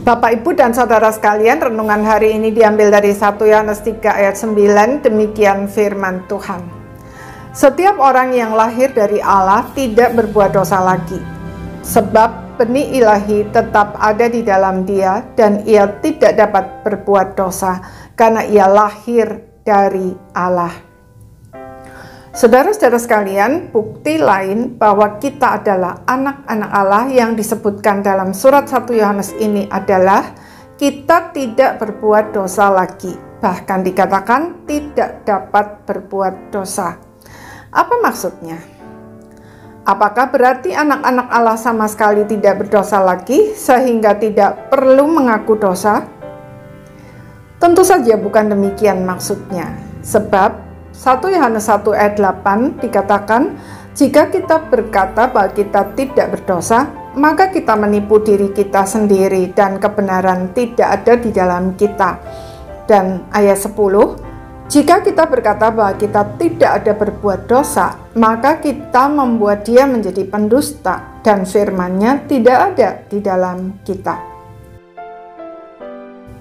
Bapak, Ibu, dan Saudara sekalian, renungan hari ini diambil dari 1 Yohanes 3 ayat 9, demikian firman Tuhan. Setiap orang yang lahir dari Allah tidak berbuat dosa lagi, sebab benih ilahi tetap ada di dalam dia, dan ia tidak dapat berbuat dosa, karena ia lahir dari Allah. Saudara-saudara sekalian, bukti lain bahwa kita adalah anak-anak Allah yang disebutkan dalam surat 1 Yohanes ini adalah kita tidak berbuat dosa lagi. Bahkan dikatakan tidak dapat berbuat dosa. Apa maksudnya? Apakah berarti anak-anak Allah sama sekali tidak berdosa lagi sehingga tidak perlu mengaku dosa? Tentu saja bukan demikian maksudnya. Sebab 1 Yohanes 1 ayat 8 dikatakan, jika kita berkata bahwa kita tidak berdosa, maka kita menipu diri kita sendiri dan kebenaran tidak ada di dalam kita. Dan ayat 10, jika kita berkata bahwa kita tidak ada berbuat dosa, maka kita membuat dia menjadi pendusta dan firman-Nya tidak ada di dalam kita.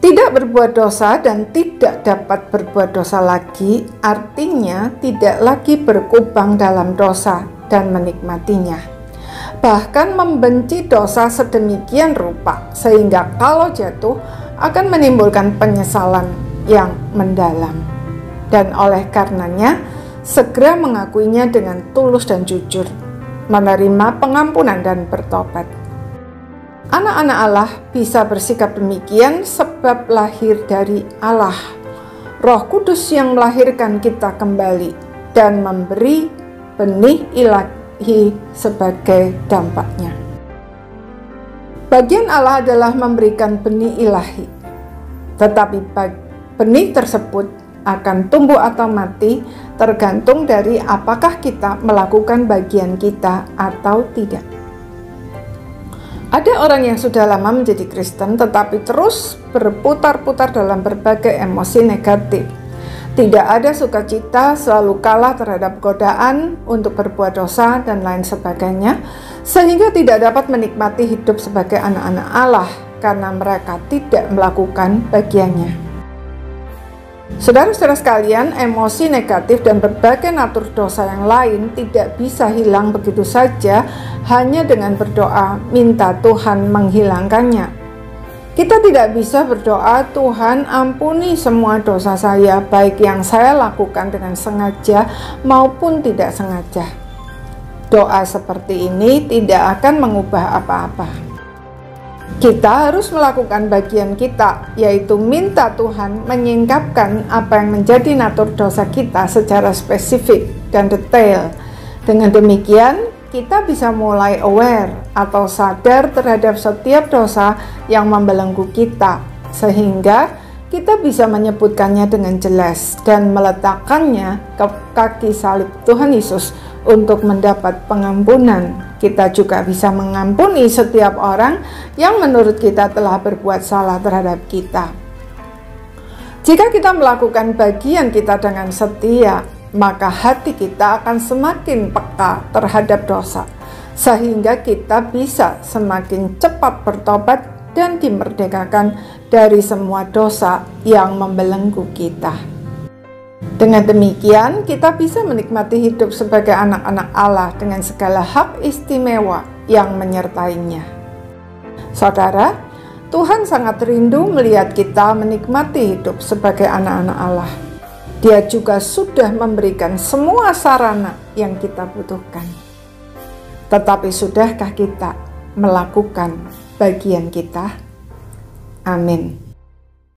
Tidak berbuat dosa dan tidak dapat berbuat dosa lagi artinya tidak lagi berkubang dalam dosa dan menikmatinya. Bahkan membenci dosa sedemikian rupa sehingga kalau jatuh akan menimbulkan penyesalan yang mendalam. Dan oleh karenanya segera mengakuinya dengan tulus dan jujur, menerima pengampunan dan bertobat. Anak-anak Allah bisa bersikap demikian sebab lahir dari Allah. Roh Kudus yang melahirkan kita kembali dan memberi benih ilahi sebagai dampaknya. Bagian Allah adalah memberikan benih ilahi. Tetapi benih tersebut akan tumbuh atau mati tergantung dari apakah kita melakukan bagian kita atau tidak. Ada orang yang sudah lama menjadi Kristen tetapi terus berputar-putar dalam berbagai emosi negatif. Tidak ada sukacita, selalu kalah terhadap godaan untuk berbuat dosa dan lain sebagainya, sehingga tidak dapat menikmati hidup sebagai anak-anak Allah karena mereka tidak melakukan bagiannya. Saudara-saudara sekalian, emosi negatif dan berbagai natur dosa yang lain tidak bisa hilang begitu saja hanya dengan berdoa minta Tuhan menghilangkannya. Kita tidak bisa berdoa, Tuhan ampuni semua dosa saya, baik yang saya lakukan dengan sengaja maupun tidak sengaja. Doa seperti ini tidak akan mengubah apa-apa. Kita harus melakukan bagian kita, yaitu minta Tuhan menyingkapkan apa yang menjadi natur dosa kita secara spesifik dan detail. Dengan demikian, kita bisa mulai aware atau sadar terhadap setiap dosa yang membelenggu kita, sehingga kita bisa menyebutkannya dengan jelas dan meletakkannya ke kaki salib Tuhan Yesus untuk mendapat pengampunan. Kita juga bisa mengampuni setiap orang yang menurut kita telah berbuat salah terhadap kita. Jika kita melakukan bagian kita dengan setia, maka hati kita akan semakin peka terhadap dosa, sehingga kita bisa semakin cepat bertobat dan dimerdekakan dari semua dosa yang membelenggu kita. Dengan demikian, kita bisa menikmati hidup sebagai anak-anak Allah dengan segala hak istimewa yang menyertainya. Saudara, Tuhan sangat rindu melihat kita menikmati hidup sebagai anak-anak Allah. Dia juga sudah memberikan semua sarana yang kita butuhkan. Tetapi sudahkah kita melakukan bagian kita? Amin.